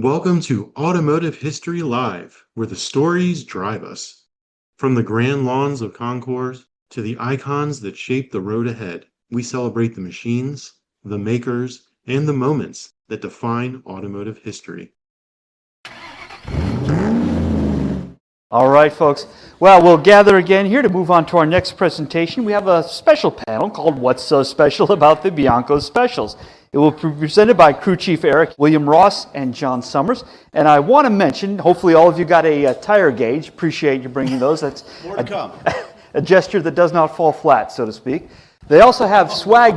Welcome to Automotive History Live, where the stories drive us. From the grand lawns of concours to the icons that shape the road ahead, we celebrate the machines, the makers, and the moments that define automotive history. All right, folks. Well, we'll gather again here to move on to our next presentation. We have a special panel called What's So Special About the Bianco Specials. It will be presented by Crew Chief Eric, William Ross, and Jon Summers. And I want to mention, hopefully all of you got a tire gauge. Appreciate you bringing those. That's more to come. A gesture that does not fall flat, so to speak. They also have swag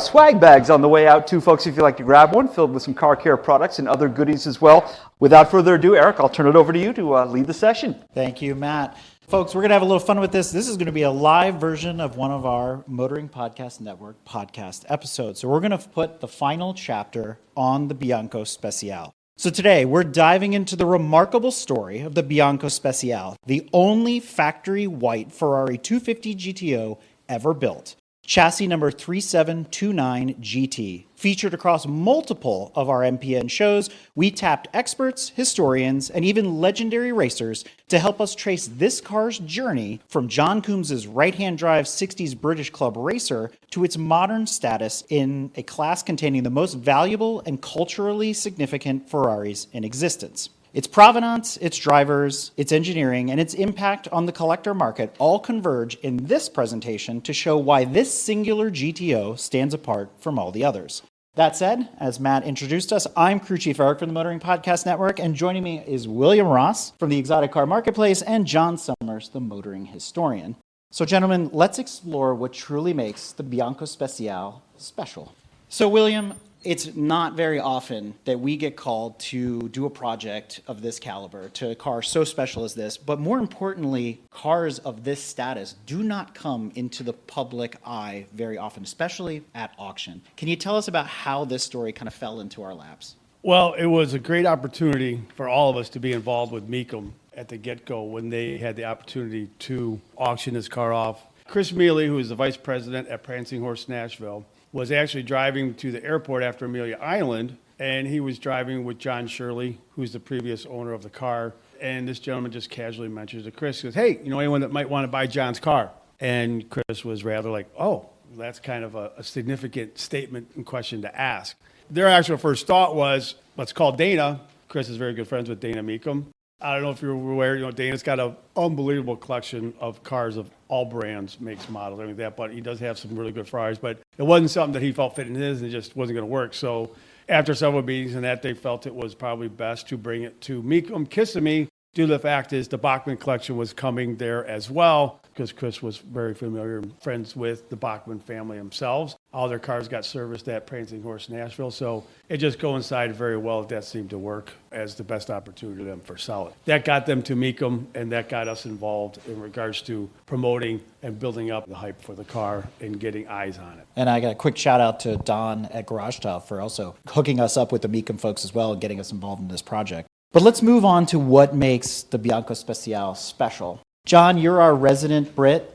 swag bags on the way out too, folks, if you'd like to grab one, filled with some car care products and other goodies as well. Without further ado, Eric, I'll turn it over to you to lead the session. Thank you, Matt. Folks, we're going to have a little fun with this. This is going to be a live version of one of our Motoring Podcast Network podcast episodes. So we're going to put the final chapter on the Bianco Speciale. So today, we're diving into the remarkable story of the Bianco Speciale, the only factory white Ferrari 250 GTO ever built. Chassis number 3729 GT. Featured across multiple of our MPN shows, we tapped experts, historians, and even legendary racers to help us trace this car's journey from John Coombs' right-hand drive 60s British Club racer to its modern status in a class containing the most valuable and culturally significant Ferraris in existence. Its provenance, its drivers, its engineering, and its impact on the collector market all converge in this presentation to show why this singular GTO stands apart from all the others. That said, as Matt introduced us, I'm Crew Chief Eric from the Motoring Podcast Network, and joining me is William Ross from the Exotic Car Marketplace and Jon Summers, the motoring historian. So gentlemen, let's explore what truly makes the Bianco Speciale special. So William, it's not very often that we get called to do a project of this caliber, to a car so special as this, but more importantly, cars of this status do not come into the public eye very often, especially at auction. Can you tell us about how this story kind of fell into our laps? Well, it was a great opportunity for all of us to be involved with MECUM at the get-go when they had the opportunity to auction this car off. Chris Mealy, who is the vice president at Prancing Horse of Nashville, was actually driving to the airport after Amelia Island, and he was driving with John Shirley, who's the previous owner of the car. And this gentleman just casually mentions to Chris, goes, "Hey, you know anyone that might want to buy John's car?" And Chris was rather like, "Oh, that's kind of a significant statement and question to ask." Their actual first thought was, let's call Dana. Chris is very good friends with Dana MECUM. I don't know if you're aware, Dana's got an unbelievable collection of cars of all brands, makes, models, everything like that, but he does have some really good Ferraris, but it wasn't something that he felt fit in his, and it just wasn't going to work. So after several meetings and that, they felt it was probably best to bring it to MECUM Kissimmee, due to the fact is the Bachmann collection was coming there as well, because Chris was very familiar and friends with the Bachmann family themselves. All their cars got serviced at Prancing Horse Nashville, so it just coincided very well that seemed to work as the best opportunity to them for selling. That got them to MECUM, and that got us involved in regards to promoting and building up the hype for the car and getting eyes on it. And I got a quick shout out to Don at Garage Tile for also hooking us up with the MECUM folks as well and getting us involved in this project. But let's move on to what makes the Bianco Speciale special. John, you're our resident Brit,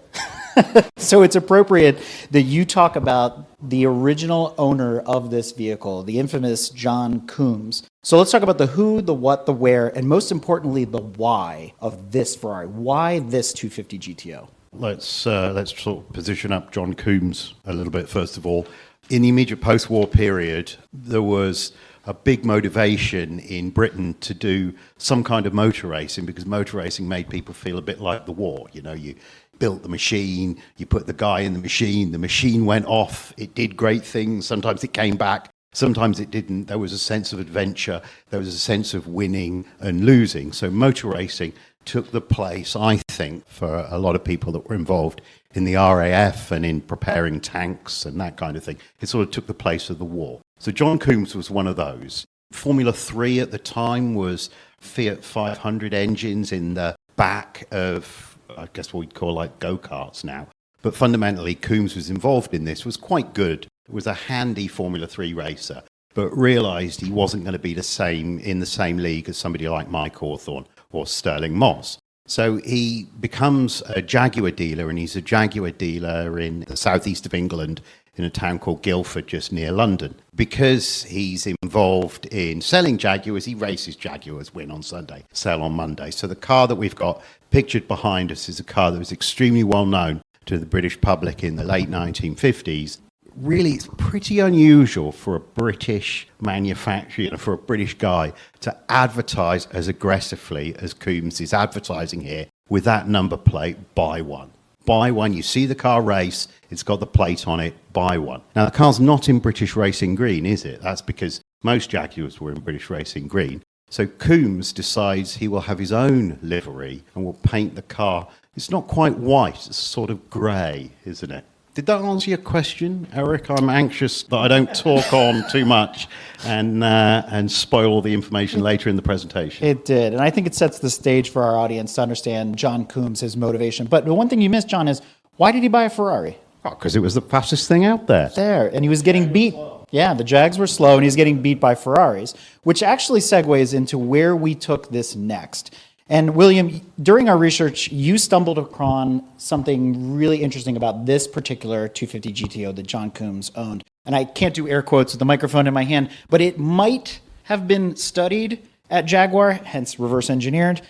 so it's appropriate that you talk about the original owner of this vehicle, the infamous John Coombs. So let's talk about the who, the what, the where, and most importantly, the why of this Ferrari. Why this 250 GTO? Let's sort of position up John Coombs a little bit, first of all. In the immediate post-war period, there was a big motivation in Britain to do some kind of motor racing, because motor racing made people feel a bit like the war. You built the machine, you put the guy in the machine went off, it did great things, sometimes it came back, sometimes it didn't. There was a sense of adventure, there was a sense of winning and losing. So motor racing took the place, I think, for a lot of people that were involved in the RAF and in preparing tanks and that kind of thing. It sort of took the place of the war. So John Coombs was one of those. Formula 3 at the time was Fiat 500 engines in the back of, I guess what we'd call like go-karts now. But fundamentally, Coombs was involved in this, was quite good. It was a handy Formula 3 racer, but realised he wasn't going to be in the same league as somebody like Mike Hawthorne or Sterling Moss. So he becomes a Jaguar dealer, and he's a Jaguar dealer in the southeast of England in a town called Guildford, just near London. Because he's involved in selling Jaguars, he races Jaguars, win on Sunday, sell on Monday. So the car that we've got pictured behind us is a car that was extremely well known to the British public in the late 1950s. Really, it's pretty unusual for a British manufacturer, for a British guy, to advertise as aggressively as Coombs is advertising here with that number plate, buy one. Buy one. You see the car race, it's got the plate on it, buy one. Now, the car's not in British Racing Green, is it? That's because most Jaguars were in British Racing Green. So Coombs decides he will have his own livery and will paint the car. It's not quite white, it's sort of grey, isn't it? Did that answer your question, Eric? I'm anxious that I don't talk on too much and spoil all the information later in the presentation. It did, and I think it sets the stage for our audience to understand John Coombs, his motivation. But the one thing you missed, John, is why did he buy a Ferrari? Because it was the fastest thing out there. And he was getting beat. Yeah, the Jags were slow, and he's getting beat by Ferraris, which actually segues into where we took this next. And William, during our research, you stumbled upon something really interesting about this particular 250 GTO that John Coombs owned. And I can't do air quotes with the microphone in my hand, but it might have been studied at Jaguar, hence reverse engineered,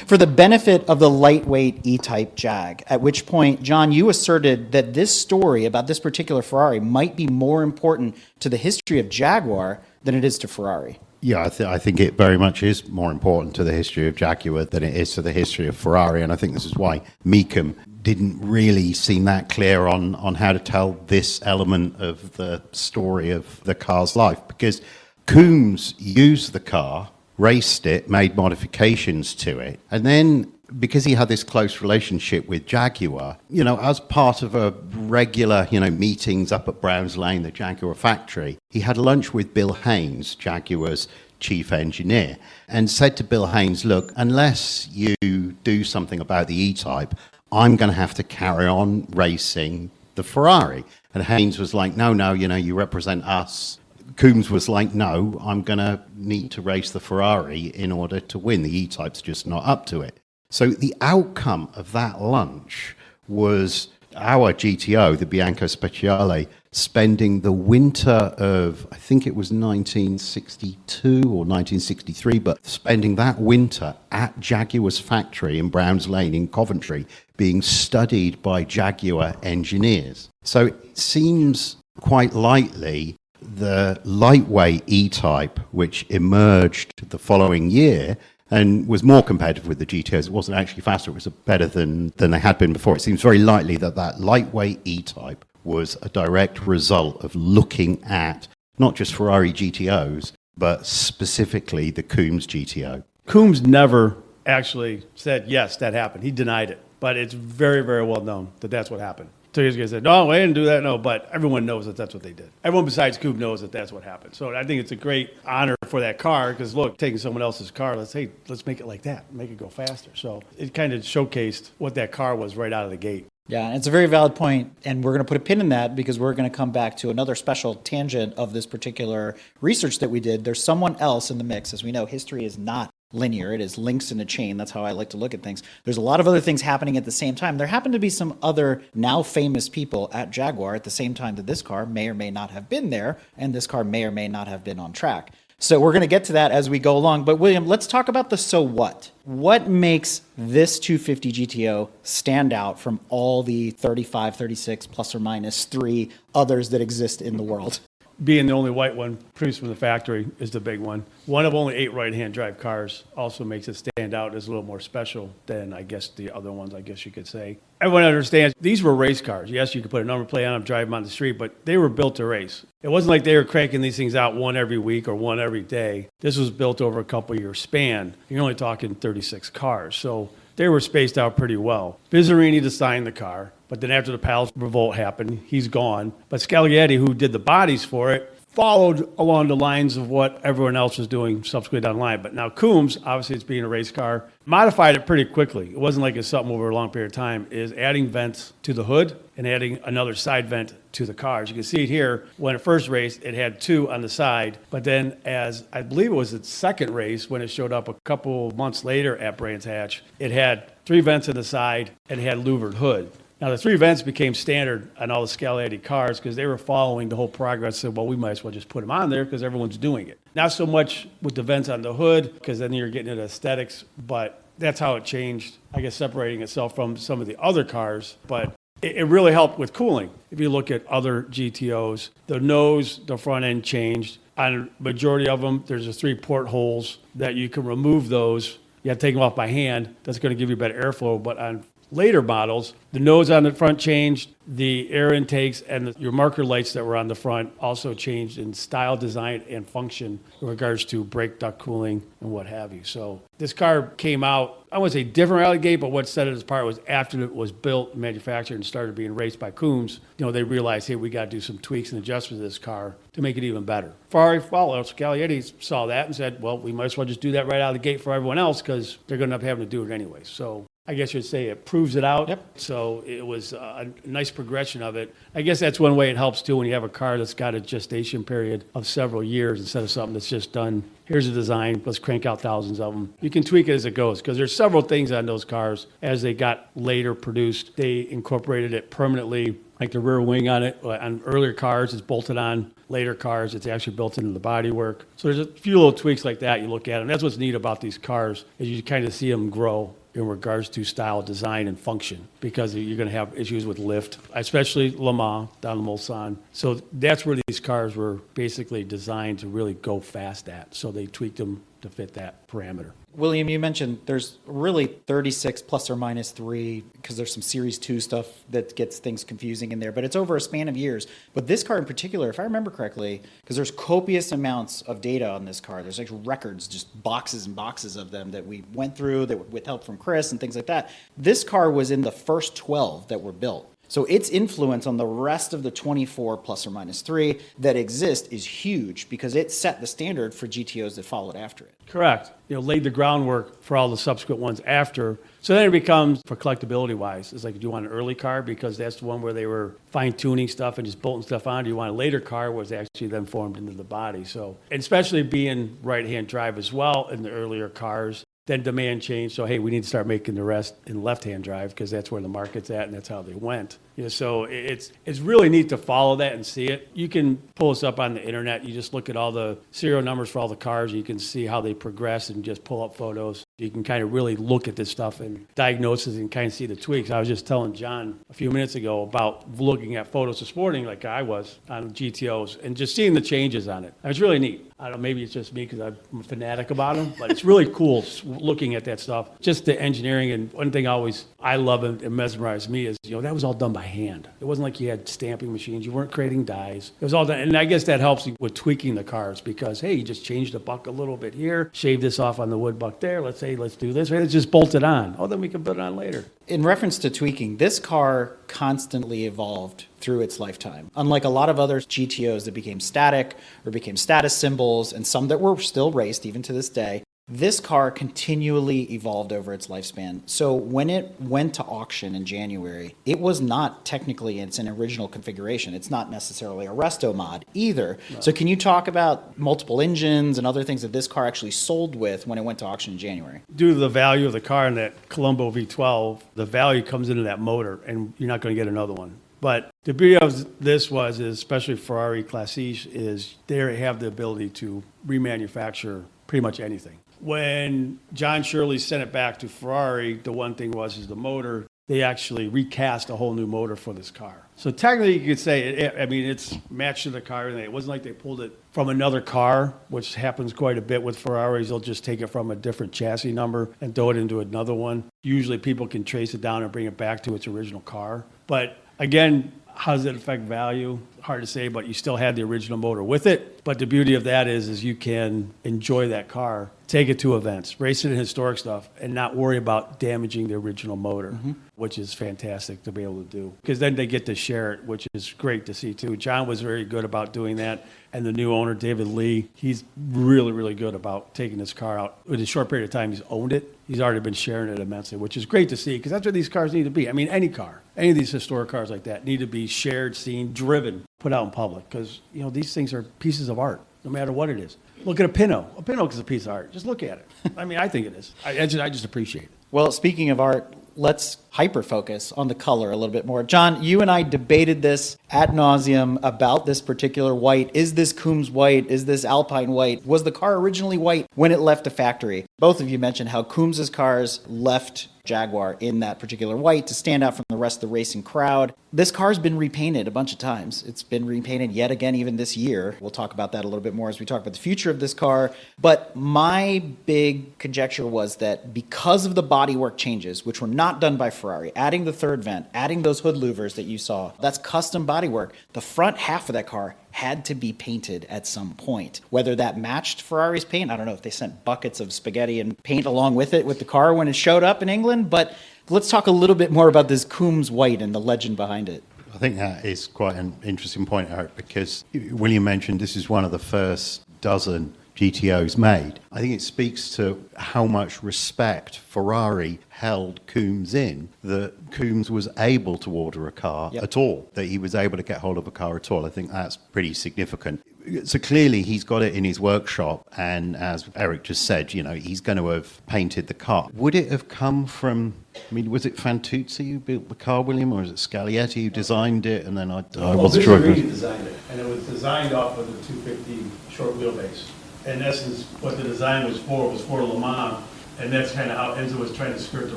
for the benefit of the lightweight E-Type Jag. At which point, John, you asserted that this story about this particular Ferrari might be more important to the history of Jaguar than it is to Ferrari. Yeah, I think it very much is more important to the history of Jaguar than it is to the history of Ferrari, and I think this is why MECUM didn't really seem that clear on how to tell this element of the story of the car's life, because Coombs used the car, raced it, made modifications to it, and then because he had this close relationship with Jaguar, as part of a regular, meetings up at Browns Lane, the Jaguar factory, he had lunch with Bill Haynes, Jaguar's chief engineer, and said to Bill Haynes, look, unless you do something about the E-Type, I'm going to have to carry on racing the Ferrari. And Haynes was like, no, you represent us. Coombs was like, no, I'm going to need to race the Ferrari in order to win. The E-Type's just not up to it. So the outcome of that lunch was our GTO, the Bianco Speciale, spending the winter of, I think it was 1962 or 1963, but spending that winter at Jaguar's factory in Browns Lane in Coventry, being studied by Jaguar engineers. So it seems quite likely the lightweight E-Type, which emerged the following year, and was more competitive with the GTOs. It wasn't actually faster, it was better than they had been before. It seems very likely that lightweight E-Type was a direct result of looking at not just Ferrari GTOs, but specifically the Coombs GTO. Coombs never actually said, yes, that happened. He denied it. But it's very, very well known that that's what happened. So he's going to say, no, I didn't do that. No, but everyone knows that that's what they did. Everyone besides Coombs knows that that's what happened. So I think it's a great honor for that car because, look, taking someone else's car, let's make it like that, make it go faster. So it kind of showcased what that car was right out of the gate. Yeah, it's a very valid point, and we're going to put a pin in that because we're going to come back to another special tangent of this particular research that we did. There's someone else in the mix. As we know, history is not linear. It is links in a chain. That's how I like to look at things. There's a lot of other things happening at the same time. There happen to be some other now famous people at Jaguar at the same time that this car may or may not have been there, and this car may or may not have been on track. So we're going to get to that as we go along. But William, let's talk about the so what. What makes this 250 GTO stand out from all the 35, 36, plus or minus 3 others that exist in the world? Being the only white one produced from the factory is the big one. One of only 8 right-hand drive cars also makes it stand out as a little more special than, I guess, the other ones, I guess you could say. Everyone understands these were race cars. Yes, you could put a number plate on them, drive them on the street, but they were built to race. It wasn't like they were cranking these things out one every week or one every day. This was built over a couple-year span. You're only talking 36 cars, so they were spaced out pretty well. Bizzarini designed the car, but then after the Palace Revolt happened, he's gone. But Scaglietti, who did the bodies for it, followed along the lines of what everyone else was doing subsequently down the line. But now Coombs, obviously it's being a race car, modified it pretty quickly. It wasn't like it's something over a long period of time, is adding vents to the hood and adding another side vent to the car. As you can see it here, when it first raced, it had 2 on the side. But then as I believe it was its second race, when it showed up a couple months later at Brands Hatch, it had 3 vents on the side and it had louvered hood. Now, the 3 vents became standard on all the Scalietti cars because they were following the whole progress. Said, well, we might as well just put them on there because everyone's doing it. Not so much with the vents on the hood because then you're getting into aesthetics, but that's how it changed, I guess, separating itself from some of the other cars. But it really helped with cooling. If you look at other GTOs, the nose, the front end changed. On a majority of them, there's the 3 portholes that you can remove those. You have to take them off by hand. That's going to give you better airflow. But on later models, the nose on the front changed, the air intakes and your marker lights that were on the front also changed in style, design, and function in regards to brake duct cooling and what have you. So this car came out, I wouldn't say different out of the gate, but what set it apart was after it was built, manufactured, and started being raced by Coombs, they realized, hey, we got to do some tweaks and adjustments to this car to make it even better. Ferrari, Scalietti saw that and said, well, we might as well just do that right out of the gate for everyone else because they're going to end up having to do it anyway. So I guess you'd say it proves it out. Yep. So it was a nice progression of it. I guess that's one way it helps too when you have a car that's got a gestation period of several years instead of something that's just done, here's a design, let's crank out thousands of them. You can tweak it as it goes because there's several things on those cars as they got later produced. They incorporated it permanently, like the rear wing on it. On earlier cars, it's bolted on. Later cars, it's actually built into the bodywork. So there's a few little tweaks like that you look at. And that's what's neat about these cars is you kind of see them grow in regards to style, design, and function because you're going to have issues with lift, especially Le Mans down in Mulsanne. So that's where these cars were basically designed to really go fast at. So they tweaked them to fit that parameter. William, you mentioned there's really 36 plus or minus 3 because there's some Series 2 stuff that gets things confusing in there, but it's over a span of years. But this car in particular, if I remember correctly, because there's copious amounts of data on this car, there's like records, just boxes and boxes of them that we went through that with help from Chris and things like that. This car was in the first 12 that were built. So its influence on the rest of the 24 plus or minus 3 that exist is huge because it set the standard for GTOs that followed after it. Correct. Laid the groundwork for all the subsequent ones after. So then it becomes, for collectability wise, it's like, do you want an early car because that's the one where they were fine tuning stuff and just bolting stuff on? Do you want a later car where it's actually then formed into the body? So, and especially being right hand drive as well in the earlier cars. Then demand changed, so hey, we need to start making the rest in left-hand drive because that's where the market's at and that's how they went. So it's really neat to follow that and see it. You can pull us up on the internet. You just look at all the serial numbers for all the cars. And you can see how they progress and just pull up photos. You can kind of really look at this stuff and diagnose it and kind of see the tweaks. I was just telling John a few minutes ago about looking at photos this morning like I was on GTOs and just seeing the changes on it. It's really neat. I don't know, maybe it's just me because I'm a fanatic about them, but it's really cool looking at that stuff. Just the engineering, and one thing I love and mesmerized me is, that was all done by hand. It wasn't like you had stamping machines. You weren't creating dies. It was all done, and I guess that helps with tweaking the cars because, hey, you just changed the buck a little bit here, shave this off on the wood buck there. Let's do this. Right? It's just bolted on. Oh, then we can put it on later. In reference to tweaking, this car constantly evolved through its lifetime. Unlike a lot of other GTOs that became static or became status symbols, and some that were still raced even to this day, this car continually evolved over its lifespan. So when it went to auction in January, it was not technically its an original configuration. It's not necessarily a resto mod either. No. So can you talk about multiple engines and other things that this car actually sold with when it went to auction in January? Due to the value of the car in that Colombo V12, the value comes into that motor, and you're not going to get another one. But the beauty of this is especially Ferrari Classiche, is they have the ability to remanufacture pretty much anything. When John Shirley sent it back to Ferrari, the one thing is the motor. They actually recast a whole new motor for this car. So technically you could say, it's matched to the car. And it wasn't like they pulled it from another car, which happens quite a bit with Ferraris. They'll just take it from a different chassis number and throw it into another one. Usually people can trace it down and bring it back to its original car. But again, how does it affect value? Hard to say, but you still had the original motor with it. But the beauty of that is you can enjoy that car, take it to events, race it in historic stuff, and not worry about damaging the original motor, which is fantastic to be able to do. Because then they get to share it, which is great to see too. John was very good about doing that. And the new owner, David Lee, he's really, really good about taking this car out. In a short period of time, he's owned it. He's already been sharing it immensely, which is great to see because that's what these cars need to be. I mean, any car, any of these historic cars like that need to be shared, seen, driven, put out in public because, these things are pieces of art, no matter what it is. Look at a Pinto. A Pinto is a piece of art. Just look at it. I mean, I think it is. I just appreciate it. Well, speaking of art, let's hyper-focus on the color a little bit more. John, you and I debated this ad nauseum about this particular white. Is this Coombs white? Is this Alpine white? Was the car originally white when it left the factory? Both of you mentioned how Coombs's cars left Jaguar in that particular white to stand out from the rest of the racing crowd. This car's been repainted a bunch of times. It's been repainted yet again even this year. We'll talk about that a little bit more as we talk about the future of this car. But my big conjecture was that because of the bodywork changes, which were not done by Ferrari, adding the third vent, adding those hood louvers that you saw, that's custom bodywork. The front half of that car had to be painted at some point. Whether that matched Ferrari's paint, I don't know if they sent buckets of spaghetti and paint along with it with the car when it showed up in England, but let's talk a little bit more about this Coombs white and the legend behind it. I think that is quite an interesting point, Eric, because William mentioned this is one of the first dozen GTOs made. I think it speaks to how much respect Ferrari held Coombs in, that Coombs was able to order a car at all, that he was able to get hold of a car at all. I think that's pretty significant. So clearly he's got it in his workshop, and as Eric just said, he's going to have painted the car. Would it have come from, was it Fantuzzi who built the car, William, or is it Scaglietti who designed it? And then I wasn't sure. Pedigree designed it, and it was designed off of the 250 short wheelbase. In essence, what the design was for Le Mans, and that's kind of how Enzo was trying to skirt the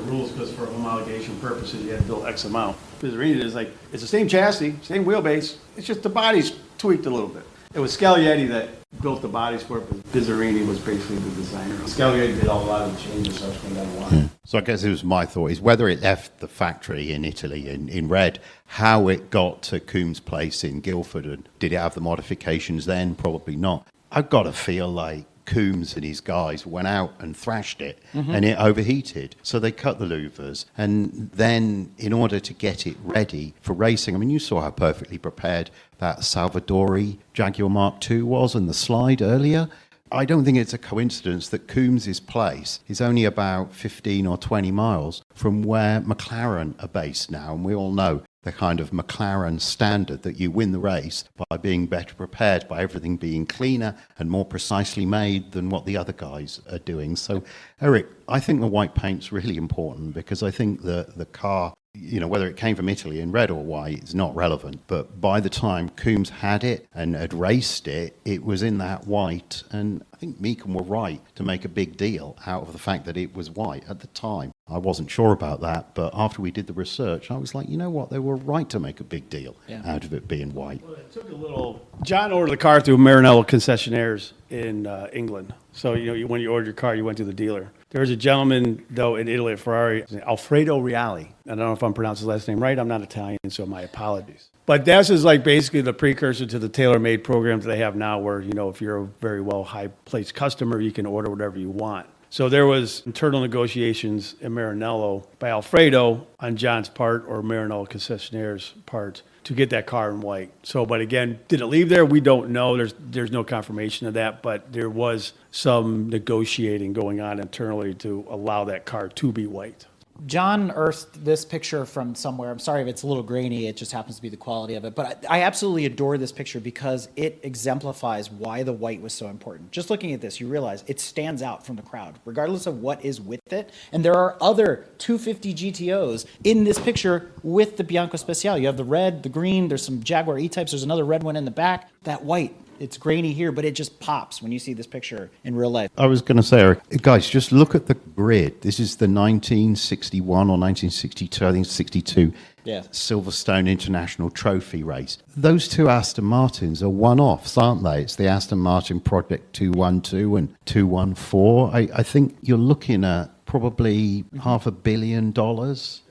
rules because for homologation purposes, you had to build X amount. Bizzarrini is like, it's the same chassis, same wheelbase, it's just the body's tweaked a little bit. It was Scaglietti that built the bodies for it, but Bizzarrini was basically the designer. Scaglietti did a lot of the changes subsequent down the line. So I guess it was my thought is whether it left the factory in Italy in red, how it got to Coombs' place in Guildford, and did it have the modifications then? Probably not. I've got to feel like Coombs and his guys went out and thrashed it and it overheated. So they cut the louvers. And then in order to get it ready for racing, you saw how perfectly prepared that Salvadori Jaguar Mark II was in the slide earlier. I don't think it's a coincidence that Coombs' place is only about 15 or 20 miles from where McLaren are based now. And we all know the kind of McLaren standard that you win the race by being better prepared, by everything being cleaner and more precisely made than what the other guys are doing. So, Eric, I think the white paint's really important because I think the car, whether it came from Italy in red or white is not relevant. But by the time Coombs had it and had raced it, it was in that white. And I think MECUM were right to make a big deal out of the fact that it was white at the time. I wasn't sure about that, but after we did the research, I was like, you know what? They were right to make a big deal out of it being white. Well, it took a little. John ordered the car through Maranello concessionaires in England. So, when you ordered your car, you went to the dealer. There was a gentleman, though, in Italy at Ferrari, Alfredo Reali. I don't know if I'm pronouncing his last name right. I'm not Italian, so my apologies. But this is like basically the precursor to the tailor-made programs they have now where, if you're a very well high-placed customer, you can order whatever you want. So there was internal negotiations in Maranello by Alfredo on John's part or Maranello concessionaire's part to get that car in white. So, but again, did it leave there? We don't know. There's no confirmation of that, but there was some negotiating going on internally to allow that car to be white. John earthed this picture from somewhere. I'm sorry if it's a little grainy. It just happens to be the quality of it. But I absolutely adore this picture because it exemplifies why the white was so important. Just looking at this, you realize it stands out from the crowd, regardless of what is with it. And there are other 250 GTOs in this picture with the Bianco Speciale. You have the red, the green, there's some Jaguar E-types, there's another red one in the back. That white, it's grainy here, but it just pops when you see this picture in real life. I was going to say, Eric, guys, just look at the grid. This is the 1961 or 1962, I think 62, Silverstone International Trophy race. Those two Aston Martins are one-offs, aren't they? It's the Aston Martin Project 212 and 214. I think you're looking at probably $500 million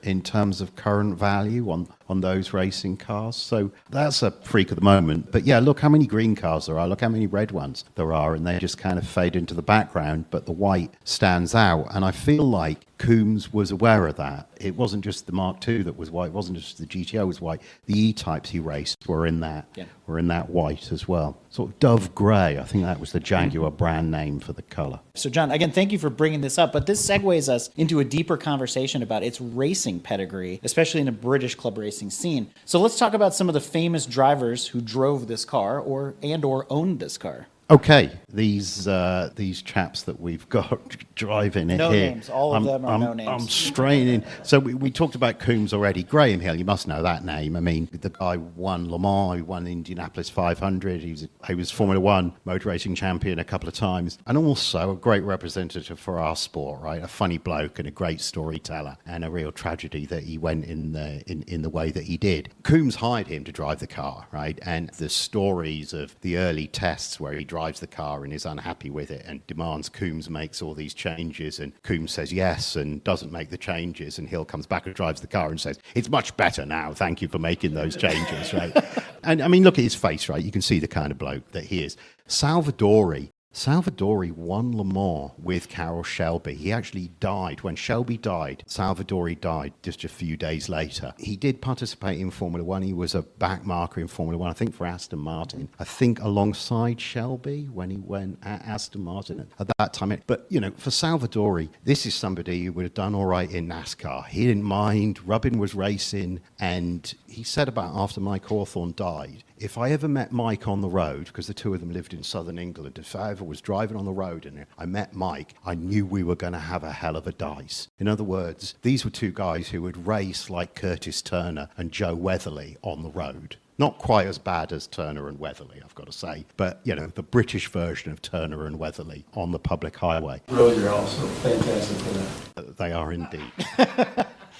in terms of current value on on those racing cars. So that's a freak of the moment. But yeah, look how many green cars there are. Look how many red ones there are. And they just kind of fade into the background, but the white stands out. And I feel like Coombs was aware of that. It wasn't just the Mark II that was white. It wasn't just the GTO was white. The E-types he raced were in that white as well. Sort of dove grey. I think that was the Jaguar brand name for the colour. So, John, again, thank you for bringing this up, but this segues us into a deeper conversation about its racing pedigree, especially in the British club racing scene. So let's talk about some of the famous drivers who drove this car or owned this car. Okay, these chaps that we've got driving it no here. Names. All of them are no names. I'm straining. So we talked about Coombs already. Graham Hill, you must know that name. I mean, the guy won Le Mans, he won Indianapolis 500. He was Formula One motor racing champion a couple of times, and also a great representative for our sport. Right, a funny bloke and a great storyteller, and a real tragedy that he went in the way that he did. Coombs hired him to drive the car, right, and the stories of the early tests where he drives the car and is unhappy with it and demands Coombs makes all these changes, and Coombs says yes and doesn't make the changes, and Hill comes back and drives the car and says, it's much better now, thank you for making those changes, right? And I mean, look at his face, right? You can see the kind of bloke that he is. Salvadori won Le Mans with Carroll Shelby. He actually died. When Shelby died, Salvadori died just a few days later. He did participate in Formula One. He was a backmarker in Formula One, I think for Aston Martin. I think alongside Shelby when he went at Aston Martin at that time. But, you know, for Salvadori, this is somebody who would have done all right in NASCAR. He didn't mind. Rubbin was racing. And he said about after Mike Hawthorne died, if I ever met Mike on the road, because the two of them lived in southern England, if I ever was driving on the road and I met Mike, I knew we were going to have a hell of a dice. In other words, these were two guys who would race like Curtis Turner and Joe Weatherly on the road. Not quite as bad as Turner and Weatherly, I've got to say, but, you know, the British version of Turner and Weatherly on the public highway. Roads are also fantastic for that. They are indeed.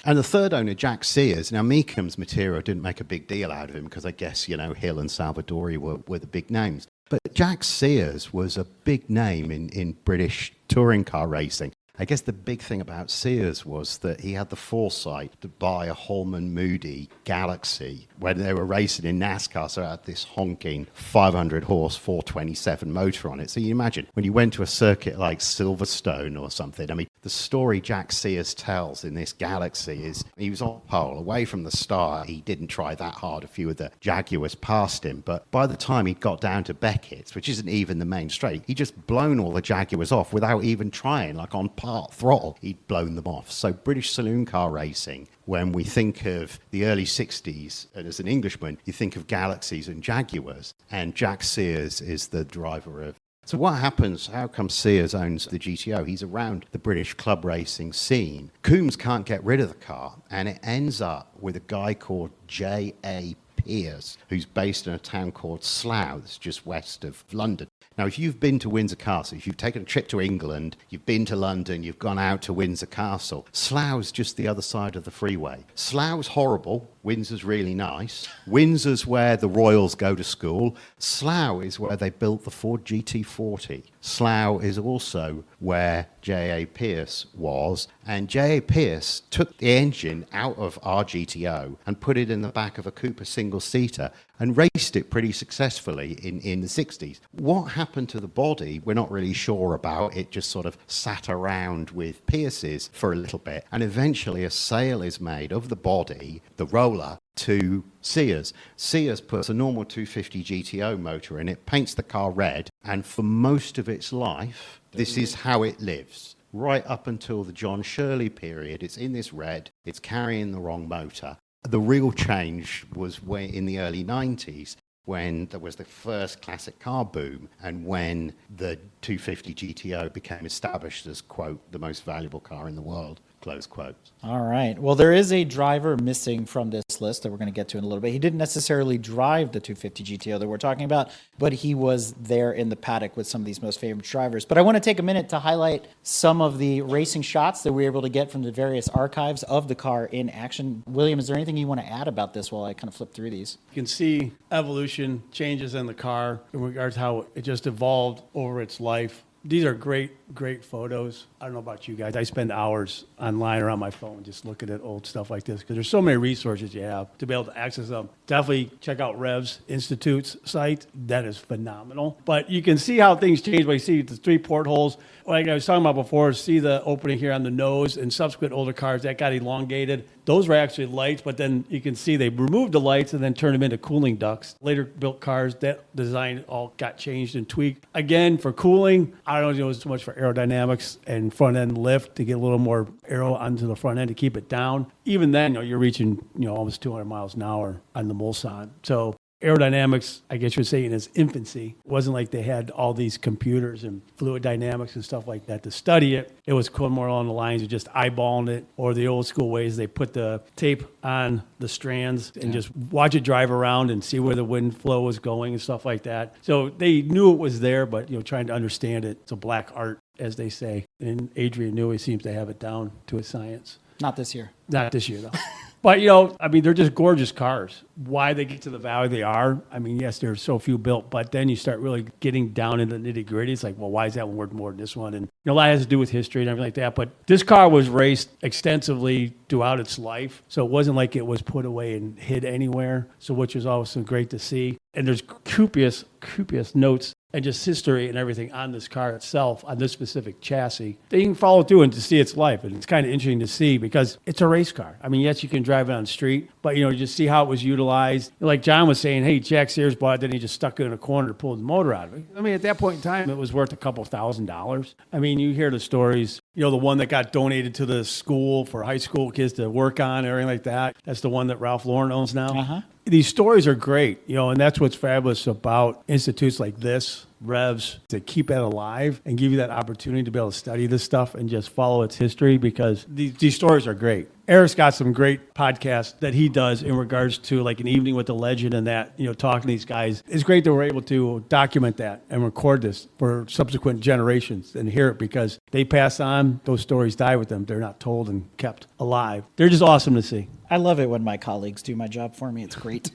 And the third owner, Jack Sears. Now, MECUM's material didn't make a big deal out of him because I guess, you know, Hill and Salvadori were the big names. But Jack Sears was a big name in British touring car racing. I guess the big thing about Sears was that he had the foresight to buy a Holman Moody Galaxy when they were racing in NASCAR. So it had this honking 500 horse 427 motor on it. So you imagine when you went to a circuit like Silverstone or something, I mean, the story Jack Sears tells in this Galaxy is he was on pole away from the start. He didn't try that hard. A few of the Jaguars passed him. But by the time he got down to Beckett's, which isn't even the main straight, he just blown all the Jaguars off without even trying, like on part throttle, he'd blown them off. So British saloon car racing, when we think of the early 60s, and as an Englishman, you think of Galaxies and Jaguars, and Jack Sears is the driver of. So what happens, how come Sears owns the GTO? He's around the British club racing scene. Coombs can't get rid of the car, and it ends up with a guy called J.A. Pierce, who's based in a town called Slough, that's just west of London. Now, if you've been to Windsor Castle, if you've taken a trip to England, you've been to London, you've gone out to Windsor Castle, Slough's just the other side of the freeway. Slough's horrible. Windsor's really nice. Windsor's where the royals go to school. Slough is where they built the Ford GT40. Slough is also where J.A. Pierce was. And J.A. Pierce took the engine out of our GTO and put it in the back of a Cooper single-seater and raced it pretty successfully in the 60s. What happened to the body, we're not really sure about. It just sort of sat around with Pierce's for a little bit. And eventually a sale is made of the body, the roller, to Sears. Sears puts a normal 250 GTO motor in it, paints the car red, and for most of its life, this is how it lives. Right up until the John Shirley period, it's in this red, it's carrying the wrong motor. The real change was when, in the early 90s, when there was the first classic car boom and when the 250 GTO became established as, quote, the most valuable car in the world, close quotes. All right. Well, there is a driver missing from this list that we're going to get to in a little bit. He didn't necessarily drive the 250 GTO that we're talking about, but he was there in the paddock with some of these most famous drivers. But I want to take a minute to highlight some of the racing shots that we were able to get from the various archives of the car in action. William, is there anything you want to add about this while I kind of flip through these? You can see evolution, changes in the car in regards to how it just evolved over its life. These are great photos. I don't know about you guys. I spend hours online or on my phone just looking at old stuff like this because there's so many resources you have to be able to access them. Definitely check out Revs Institute's site. That is phenomenal. But you can see how things change when you see the 3 portholes. Like I was talking about before, see the opening here on the nose and subsequent older cars that got elongated. Those were actually lights, but then you can see they removed the lights and then turned them into cooling ducts. Later built cars, that design all got changed and tweaked. Again, for cooling, I don't know so much for aerodynamics and front end lift to get a little more aero onto the front end to keep it down. Even then, you're reaching, almost 200 miles an hour on the Mulsanne. So aerodynamics, I guess you're saying, in its infancy. It wasn't like they had all these computers and fluid dynamics and stuff like that to study it. It was more along the lines of just eyeballing it, or the old school ways they put the tape on the strands and just watch it drive around and see where the wind flow was going and stuff like that. So they knew it was there, but trying to understand it. It's a black art, as they say. And Adrian Newey seems to have it down to a science. Not this year. Not this year, though. But, they're just gorgeous cars. Why they get to the value they are, yes, there's so few built, but then you start really getting down into the nitty gritty. It's like, well, why is that one worth more than this one? And a lot has to do with history and everything like that. But this car was raced extensively throughout its life. So it wasn't like it was put away and hid anywhere. So which was also great to see. And there's copious notes and just history and everything on this car itself, on this specific chassis, that you can follow through and to see its life. And it's kind of interesting to see because it's a race car. Yes, you can drive it on the street, but, you just see how it was utilized. Like John was saying, hey, Jack Sears bought it, then he just stuck it in a corner to pull the motor out of it. At that point in time, it was worth a couple $1,000s. You hear the stories, the one that got donated to the school for high school kids to work on, everything like that. That's the one that Ralph Lauren owns now. Uh-huh. These stories are great, and that's what's fabulous about institutes like this, Revs, to keep it alive and give you that opportunity to be able to study this stuff and just follow its history because these stories are great. Eric's got some great podcasts that he does in regards to like an evening with the legend and that, talking to these guys. It's great that we're able to document that and record this for subsequent generations and hear it because they pass on, those stories die with them. They're not told and kept alive. They're just awesome to see. I love it when my colleagues do my job for me. It's great.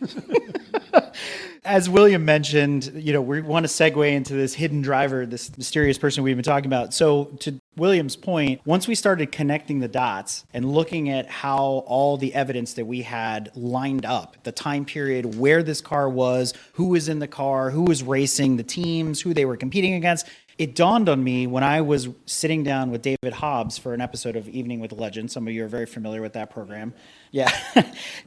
As William mentioned, we want to segue into this hidden driver, this mysterious person we've been talking about. So to William's point, once we started connecting the dots and looking at how all the evidence that we had lined up, the time period, where this car was, who was in the car, who was racing, the teams, who they were competing against, it dawned on me when I was sitting down with David Hobbs for an episode of Evening with the Legend. Some of you are very familiar with that program. Yeah,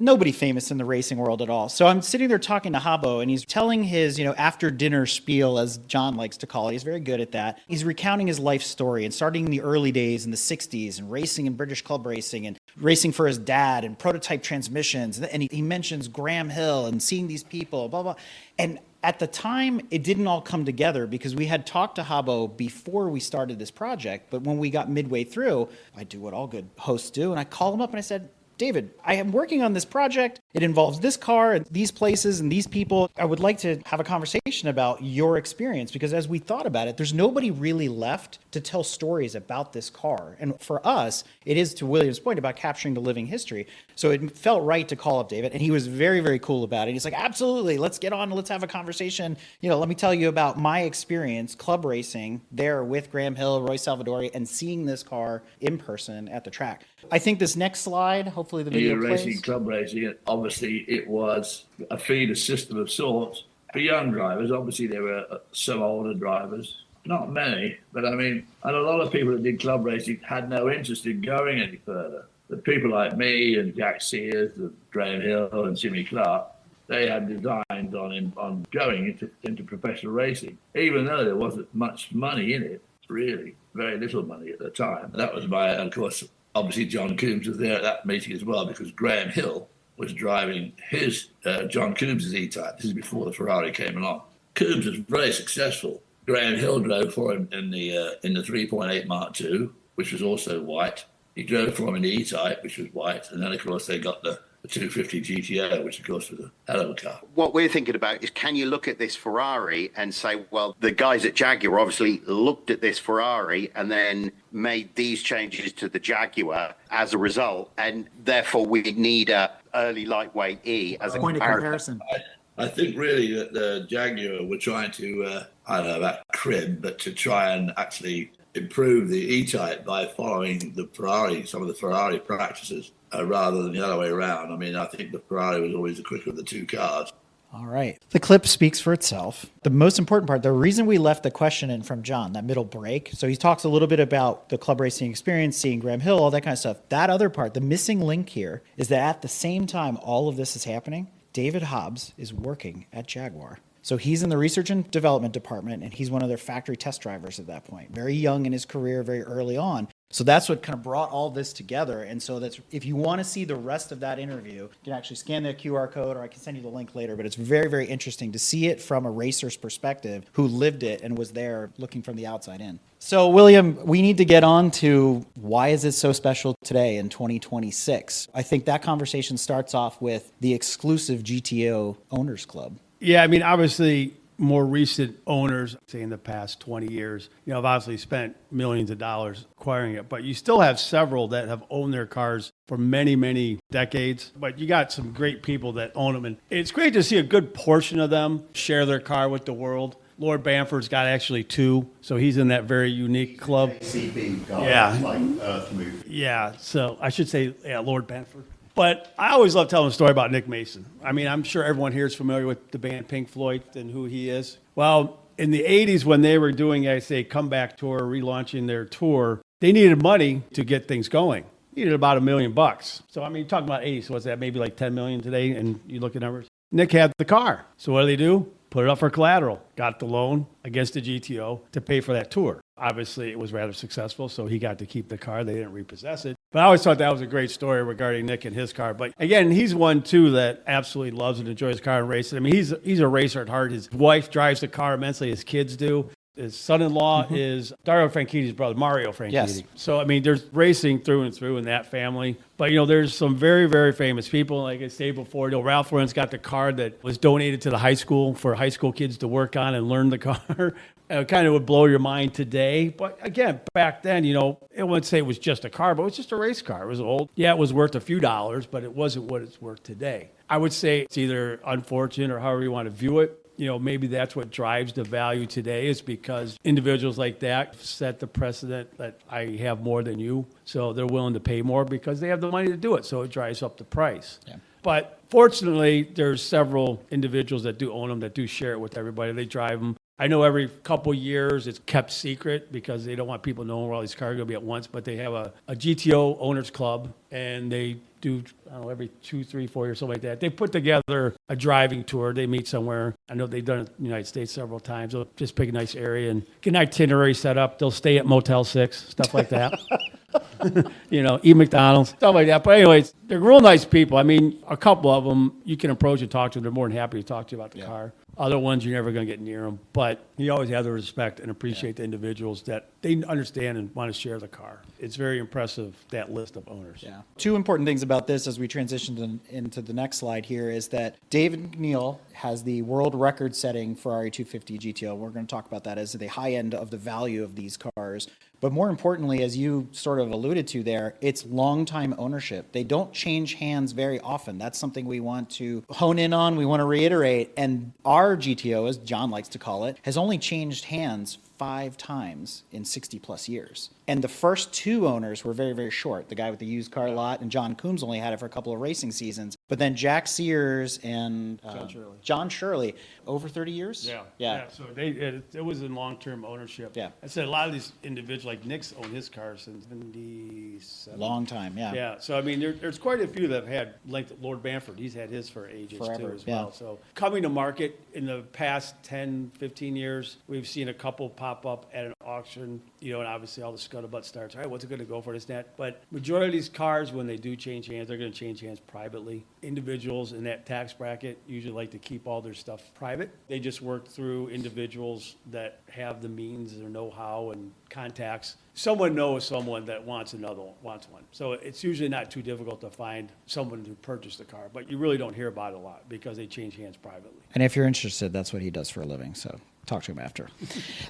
nobody famous in the racing world at all. So I'm sitting there talking to Habbo, and he's telling his, after dinner spiel, as John likes to call it. He's very good at that. He's recounting his life story and starting in the early days in the 60s and racing in British club racing and racing for his dad and prototype transmissions. And he mentions Graham Hill and seeing these people, blah, blah. And at the time, it didn't all come together because we had talked to Habbo before we started this project. But when we got midway through, I do what all good hosts do. And I called him up and I said, David, I am working on this project. It involves this car and these places and these people. I would like to have a conversation about your experience because as we thought about it, there's nobody really left to tell stories about this car. And for us, it is to William's point about capturing the living history. So it felt right to call up David, and he was very, very cool about it. He's like, absolutely, let's get on, let's have a conversation. Let me tell you about my experience club racing there with Graham Hill, Roy Salvadori, and seeing this car in person at the track. I think this next slide, hopefully the video plays. Racing, club racing, obviously it was a feeder system of sorts. For young drivers, obviously there were some older drivers, not many, but and a lot of people that did club racing had no interest in going any further. The people like me and Jack Sears and Graham Hill and Jimmy Clark, they had designs on going into professional racing, even though there wasn't much money in it, really, very little money at the time. That was of course, obviously John Coombs was there at that meeting as well because Graham Hill was driving his John Coombs' E-Type. This is before the Ferrari came along. Coombs was very successful. Graham Hill drove for him in the 3.8 Mark II, which was also white. He drove for him in the E-Type, which was white. And then, of course, they got the 250 GTO, which, of course, was a hell of a car. What we're thinking about is, can you look at this Ferrari and say, well, the guys at Jaguar obviously looked at this Ferrari and then made these changes to the Jaguar as a result, and therefore we need a early lightweight E as a point of comparison. I think really that the Jaguar were trying to, I don't know about crib, but to try and actually improve the E-Type by following the Ferrari, some of the Ferrari practices, rather than the other way around. I mean, I think the Ferrari was always the quicker of the two cars. All right. The clip speaks for itself. The most important part, the reason we left the question in from John, that middle break, so he talks a little bit about the club racing experience, seeing Graham Hill, all that kind of stuff. That other part, the missing link here, is that at the same time all of this is happening, David Hobbs is working at Jaguar. So he's in the research and development department, and he's one of their factory test drivers at that point. Very young in his career, very early on. So that's what kind of brought all this together. And so that's, if you want to see the rest of that interview, you can actually scan the QR code, or I can send you the link later. But it's very, very interesting to see it from a racer's perspective who lived it and was there looking from the outside in. So, William, we need to get on to why is it so special today in 2026? I think that conversation starts off with the exclusive GTO Owners Club. Yeah, I mean, obviously, more recent owners, say in the past 20 years, have obviously spent millions of dollars acquiring it. But you still have several that have owned their cars for many, many decades. But you got some great people that own them. And it's great to see a good portion of them share their car with the world. Lord Bamford's got actually two, so he's in that very unique club. CB guy, Yeah. like Earth movie. Yeah, so I should say, Lord Bamford. But I always love telling a story about Nick Mason. I mean, I'm sure everyone here is familiar with the band Pink Floyd and who he is. Well, in the 80s, when they were doing, I say, comeback tour, relaunching their tour, they needed money to get things going. Needed about $1 million. So, I mean, talking about 80s, so what's that, maybe like 10 million today? And you look at numbers. Nick had the car. So what do? Put it up for collateral. Got the loan against the GTO to pay for that tour. Obviously, it was rather successful, so he got to keep the car. They didn't repossess it. But I always thought that was a great story regarding Nick and his car. But again, he's one, too, that absolutely loves and enjoys car and racing. I mean, he's a racer at heart. His wife drives the car immensely. His kids do. His son-in-law is Dario Franchitti's brother, Mario Franchitti. Yes. So, I mean, there's racing through and through in that family. But, there's some very, very famous people. Like I said before, Ralph Lauren's got the car that was donated to the high school for high school kids to work on and learn the car. It kind of would blow your mind today. But, again, back then, I wouldn't say it was just a car, but it was just a race car. It was old. Yeah, it was worth a few dollars, but it wasn't what it's worth today. I would say it's either unfortunate or however you want to view it. Maybe that's what drives the value today, is because individuals like that set the precedent that I have more than you. So they're willing to pay more because they have the money to do it. So it drives up the price. Yeah. But fortunately, there's several individuals that do own them, that do share it with everybody. They drive them. I know every couple years it's kept secret because they don't want people knowing where all these cars are going to be at once, but they have a GTO Owners Club, and they do, I don't know, every 2, 3, 4 years, something like that. They put together a driving tour. They meet somewhere. I know they've done it in the United States several times. They'll just pick a nice area and get an itinerary set up. They'll stay at Motel 6, stuff like that. Eat McDonald's, stuff like that. But anyways, they're real nice people. I mean, a couple of them, you can approach and talk to them. They're more than happy to talk to you about the car. Other ones, you're never going to get near them. But you always have the respect and appreciate the individuals that they understand and want to share the car. It's very impressive, that list of owners. Yeah. Two important things about this as we transition into the next slide here is that David McNeil has the world record setting Ferrari 250 GTO. We're going to talk about that as the high end of the value of these cars. But more importantly, as you sort of alluded to there, it's long-time ownership. They don't change hands very often. That's something we want to hone in on, we want to reiterate. And our GTO, as John likes to call it, has only changed hands 5 times in 60 plus years. And the first 2 owners were very, very short. The guy with the used car lot and John Coombs only had it for a couple of racing seasons. But then Jack Sears and John Shirley, over 30 years? Yeah. So it was in long-term ownership. Yeah. I said a lot of these individuals, like Nick's owned his car since 77. Long time, yeah. Yeah. So, I mean, there's quite a few that have had length. Lord Bamford, he's had his for ages Forever, too as well. So coming to market in the past 10, 15 years, we've seen a couple pop up at an auction, and obviously all the scuttlebutt starts, all right, what's it going to go for this, that? But majority of these cars, when they do change hands, they're going to change hands privately. Individuals in that tax bracket usually like to keep all their stuff private. They just work through individuals that have the means or know-how and contacts. Someone knows someone that wants one. So it's usually not too difficult to find someone who purchased the car, but you really don't hear about it a lot because they change hands privately. And if you're interested, that's what he does for a living. So talk to him after.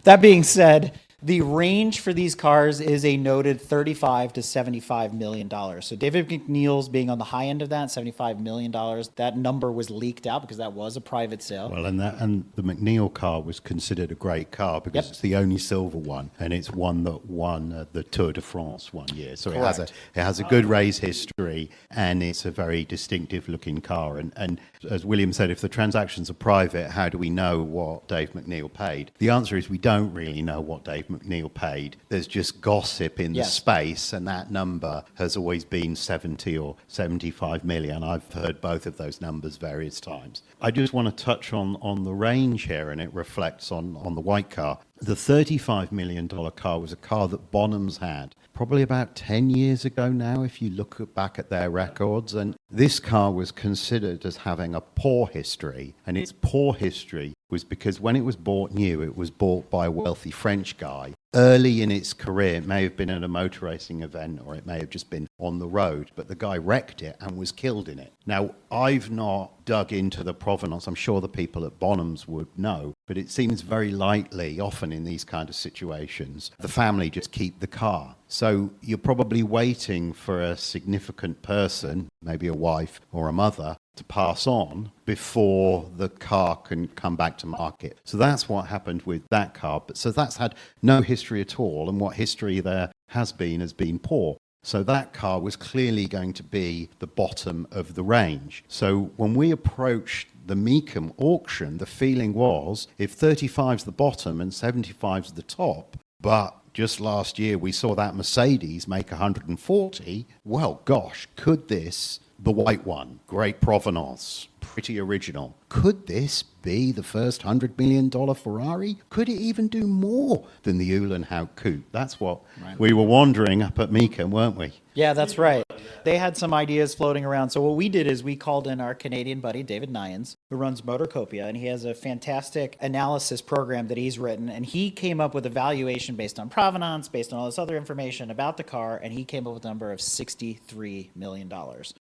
That being said, The range for these cars is a noted $35 to $75 million. So David McNeil's being on the high end of that, $75 million. That number was leaked out because that was a private sale. Well, and the McNeil car was considered a great car because it's the only silver one, and it's one that won the Tour de France one year. So it has a good race history, and it's a very distinctive looking car. And as William said, if the transactions are private, how do we know what Dave McNeil paid? The answer is we don't really know what Dave McNeil paid. There's just gossip in the space, and that number has always been 70 or 75 million. I've heard both of those numbers various times. I just want to touch on the range here, and it reflects on the white car. The $35 million car was a car that Bonhams had probably about 10 years ago now, if you look back at their records. And this car was considered as having a poor history. And its poor history was because when it was bought new, it was bought by a wealthy French guy. Early in its career, it may have been at a motor racing event, or it may have just been on the road, but the guy wrecked it and was killed in it. Now, I've not dug into the provenance. I'm sure the people at Bonhams would know, but it seems very likely, often in these kind of situations, the family just keep the car. So you're probably waiting for a significant person, maybe a wife or a mother, to pass on before the car can come back to market. So that's what happened with that car. But so that's had no history at all, and what history there has been poor. So that car was clearly going to be the bottom of the range. So when we approached the MECUM auction, the feeling was if 35's the bottom and 75's the top, but just last year we saw that Mercedes make 140, well, gosh, could this, the white one, great provenance, pretty original, could this be the first $100 million Ferrari? Could it even do more than the Uhlenhaut Coupe? That's what we were wondering up at MECUM, weren't we? Yeah, that's right. They had some ideas floating around. So what we did is we called in our Canadian buddy, David Nyans, who runs Motorcopia, and he has a fantastic analysis program that he's written, and he came up with a valuation based on provenance, based on all this other information about the car, and he came up with a number of $63 million.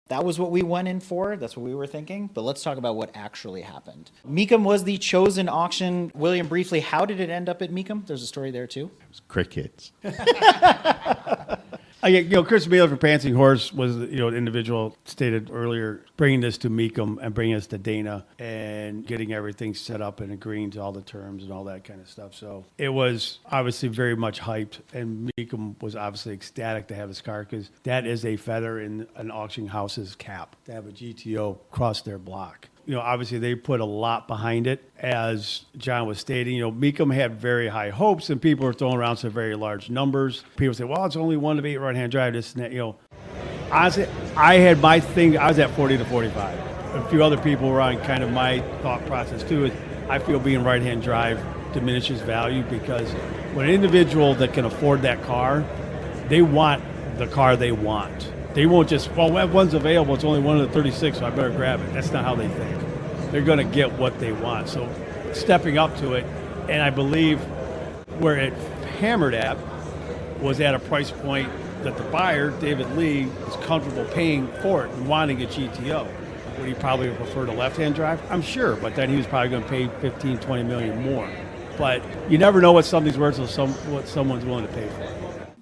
That was what we went in for. That's what we were thinking. But let's talk about what actually happened. MECUM was the chosen auction. William, briefly, how did it end up at MECUM? There's a story there, too. It was crickets. Chris Miller from Prancing Horse was, an individual stated earlier, bringing this to MECUM and bringing us to Dana and getting everything set up and agreeing to all the terms and all that kind of stuff. So it was obviously very much hyped, and MECUM was obviously ecstatic to have this car because that is a feather in an auction house's cap to have a GTO cross their block. Obviously they put a lot behind it. As John was stating, MECUM had very high hopes, and people were throwing around some very large numbers. People say, well, it's only 1 to 8 right-hand drive, this and that. Honestly, I had my thing, I was at 40 to 45. A few other people were on kind of my thought process too. I feel being right-hand drive diminishes value because when an individual that can afford that car, they want the car they want. They won't just, one's available, it's only one of the 36, so I better grab it. That's not how they think. They're going to get what they want. So stepping up to it, and I believe where it hammered at was at a price point that the buyer, David Lee, was comfortable paying for it and wanting a GTO. Would he probably have preferred a left-hand drive? I'm sure, but then he was probably going to pay 15, 20 million more. But you never know what something's worth until what someone's willing to pay for it.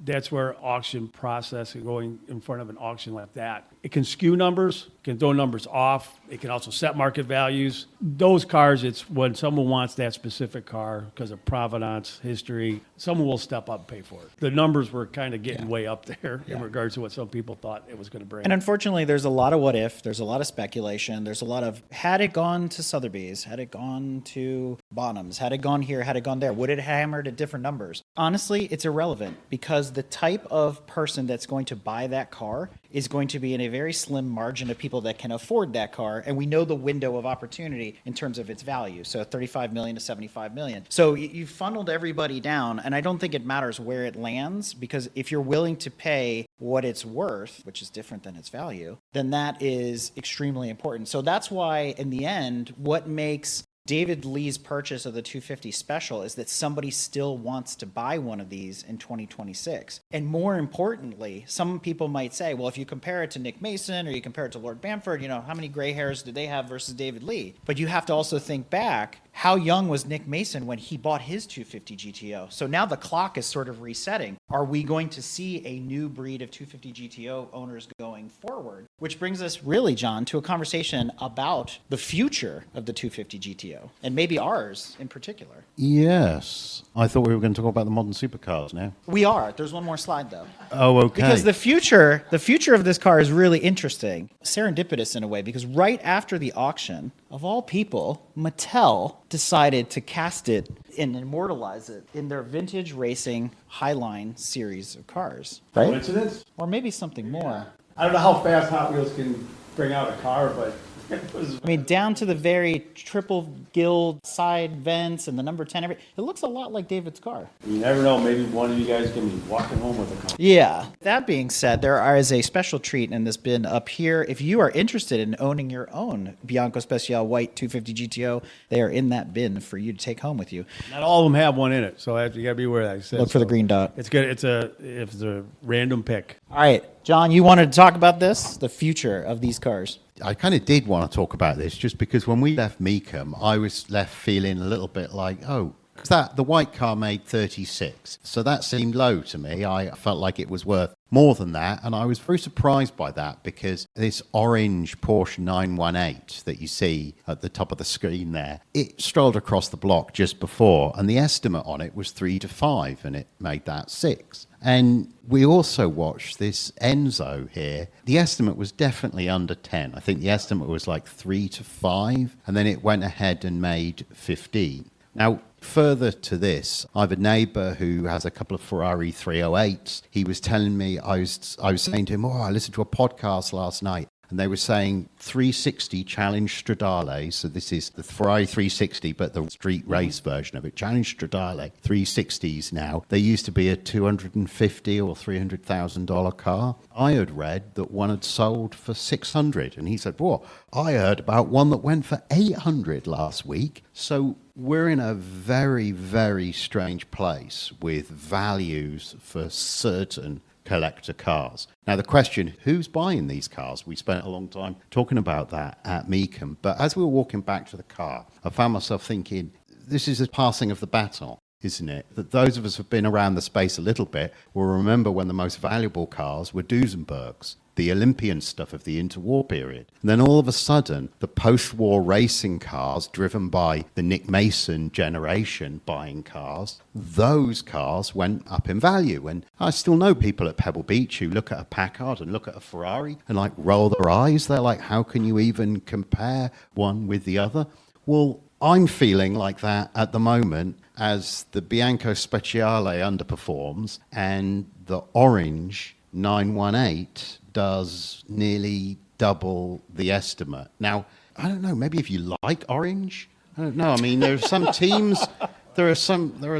That's where auction process and going in front of an auction like that. It can skew numbers, can throw numbers off. It can also set market values. Those cars, it's when someone wants that specific car because of provenance, history, someone will step up and pay for it. The numbers were kind of getting way up there in regards to what some people thought it was going to bring. And unfortunately, there's a lot of what if, there's a lot of speculation, there's a lot of, had it gone to Sotheby's, had it gone to Bonhams, had it gone here, had it gone there, would it have hammered at different numbers? Honestly, it's irrelevant because the type of person that's going to buy that car is going to be in a very slim margin of people that can afford that car, and we know the window of opportunity in terms of its value, so 35 million to 75 million. So you funneled everybody down, and I don't think it matters where it lands, because if you're willing to pay what it's worth, which is different than its value, then that is extremely important. So that's why, in the end, what makes David Lee's purchase of the 250 Special is that somebody still wants to buy one of these in 2026. And more importantly, some people might say, well, if you compare it to Nick Mason or you compare it to Lord Bamford, how many gray hairs did they have versus David Lee? But you have to also think back how young was Nick Mason when he bought his 250 GTO? So now the clock is sort of resetting. Are we going to see a new breed of 250 GTO owners going forward? Which brings us really, John, to a conversation about the future of the 250 GTO, and maybe ours in particular. Yes. I thought we were going to talk about the modern supercars now. We are. There's one more slide, though. Oh, okay. Because the future of this car is really interesting, serendipitous in a way, because right after the auction, of all people, Mattel decided to cast it and immortalize it in their vintage racing Highline series of cars. Right? Coincidence? Or maybe something more. I don't know how fast Hot Wheels can bring out a car, but it was. I mean, down to the very triple gill side vents and the number 10. It looks a lot like David's car. You never know. Maybe one of you guys can be walking home with a car. Yeah. That being said, there is a special treat in this bin up here. If you are interested in owning your own Bianco Speciale white 250 GTO, they are in that bin for you to take home with you. Not all of them have one in it, so you got to be aware of that. I said, Look for the green dot. It's good. It's a random pick. All right. John, you wanted to talk about this, the future of these cars. I kind of did want to talk about this just because when we left MECUM, I was left feeling a little bit like, oh, because the white car made 36. So that seemed low to me. I felt like it was worth more than that. And I was very surprised by that because this orange Porsche 918 that you see at the top of the screen there, it strolled across the block just before. And the estimate on it was 3 to 5 and it made that 6. And we also watched this Enzo here. The estimate was definitely under 10. I think the estimate was like 3 to 5. And then it went ahead and made 15. Now, further to this, I have a neighbor who has a couple of Ferrari 308s. He was telling me, I was saying to him, oh, I listened to a podcast last night. And they were saying 360 Challenge Stradale. So this is the Ferrari 360, but the street race version of it. Challenge Stradale 360s now. They used to be a $250,000 or $300,000 car. I had read that one had sold for 600, and he said, "Well, I heard about one that went for 800 last week." So we're in a very, very strange place with values for certain collector cars. Now, the question, who's buying these cars? We spent a long time talking about that at MECUM. But as we were walking back to the car, I found myself thinking, this is a passing of the baton, isn't it? That those of us who have been around the space a little bit will remember when the most valuable cars were Duesenbergs, the Olympian stuff of the interwar period. And then all of a sudden, the post-war racing cars driven by the Nick Mason generation buying cars, those cars went up in value. And I still know people at Pebble Beach who look at a Packard and look at a Ferrari and like roll their eyes. They're like, how can you even compare one with the other? Well, I'm feeling like that at the moment as the Bianco Speciale underperforms and the orange 918 does nearly double the estimate. Now, I don't know, maybe if you like orange, I don't know. I mean, there are some teams, there are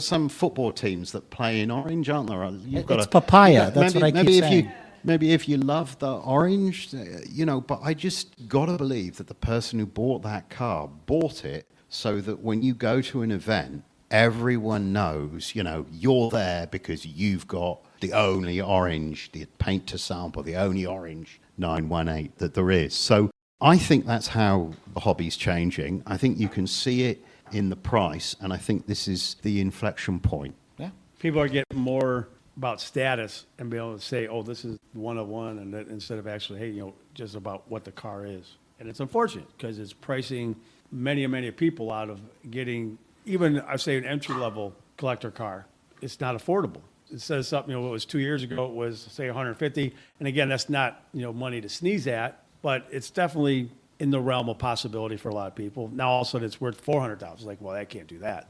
some football teams that play in orange, aren't there? It's papaya. That's what I keep saying. Maybe if you love the orange, but I just got to believe that the person who bought that car bought it so that when you go to an event, everyone knows, you're there because you've got the only orange, the paint to sample, the only orange 918 that there is. So I think that's how the hobby's changing. I think you can see it in the price, and I think this is the inflection point. Yeah. People are getting more about status and be able to say, oh, this is one of one, and that, instead of actually, hey, just about what the car is. And it's unfortunate because it's pricing many people out of getting, even, I say, an entry-level collector car. It's not affordable. It says something, it was 2 years ago, it was, say, 150. And again, that's not, money to sneeze at, but it's definitely in the realm of possibility for a lot of people. Now, all of a sudden, it's worth $400,000. It's like, well, I can't do that.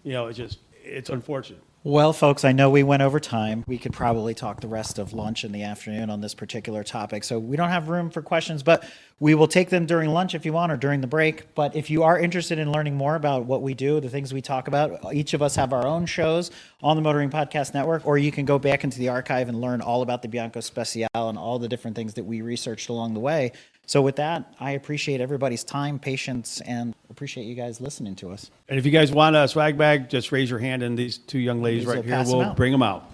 Yeah. It's unfortunate. Well, folks, I know we went over time. We could probably talk the rest of lunch in the afternoon on this particular topic. So we don't have room for questions, but we will take them during lunch if you want or during the break. But if you are interested in learning more about what we do, the things we talk about, each of us have our own shows on the Motoring Podcast Network, or you can go back into the archive and learn all about the Bianco Speciale and all the different things that we researched along the way. So with that, I appreciate everybody's time, patience, and appreciate you guys listening to us. And if you guys want a swag bag, just raise your hand, and these two young ladies right here will bring them out.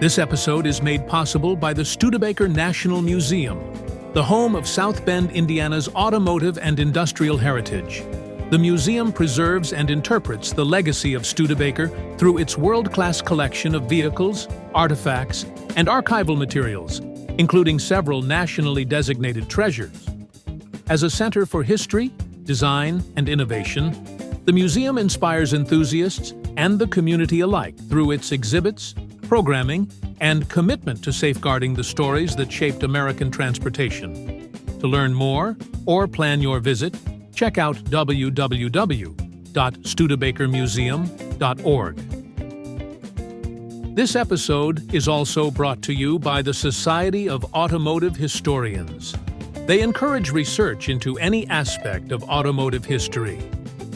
This episode is made possible by the Studebaker National Museum, the home of South Bend, Indiana's automotive and industrial heritage. The museum preserves and interprets the legacy of Studebaker through its world-class collection of vehicles, artifacts, and archival materials, including several nationally designated treasures. As a center for history, design, and innovation, the museum inspires enthusiasts and the community alike through its exhibits, programming, and commitment to safeguarding the stories that shaped American transportation. To learn more or plan your visit, check out www.studebakermuseum.org. This episode is also brought to you by the Society of Automotive Historians. They encourage research into any aspect of automotive history.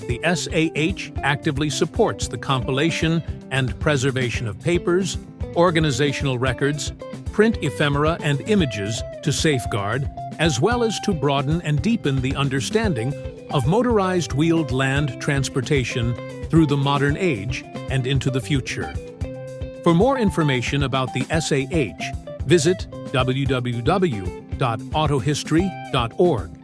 The SAH actively supports the compilation and preservation of papers, organizational records, print ephemera, and images to safeguard, as well as to broaden and deepen the understanding of motorized wheeled land transportation through the modern age and into the future. For more information about the SAH, visit www.autohistory.org.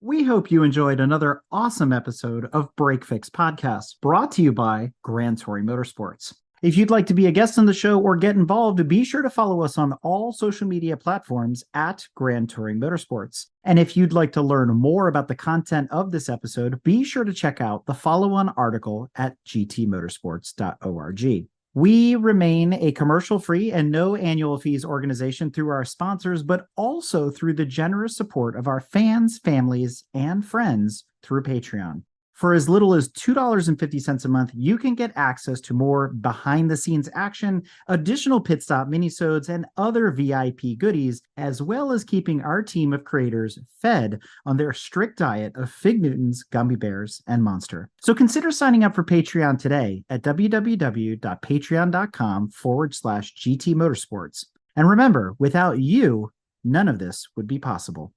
We hope you enjoyed another awesome episode of Break Fix Podcast, brought to you by Grand Touring Motorsports. If you'd like to be a guest on the show or get involved, be sure to follow us on all social media platforms at Grand Touring Motorsports. And if you'd like to learn more about the content of this episode, be sure to check out the follow-on article at gtmotorsports.org. We remain a commercial-free and no annual fees organization through our sponsors, but also through the generous support of our fans, families, and friends through Patreon. For as little as $2.50 a month, you can get access to more behind-the-scenes action, additional pit stop minisodes, and other VIP goodies, as well as keeping our team of creators fed on their strict diet of Fig Newtons, gummy bears, and Monster. So consider signing up for Patreon today at www.patreon.com/GT Motorsports. And remember, without you, none of this would be possible.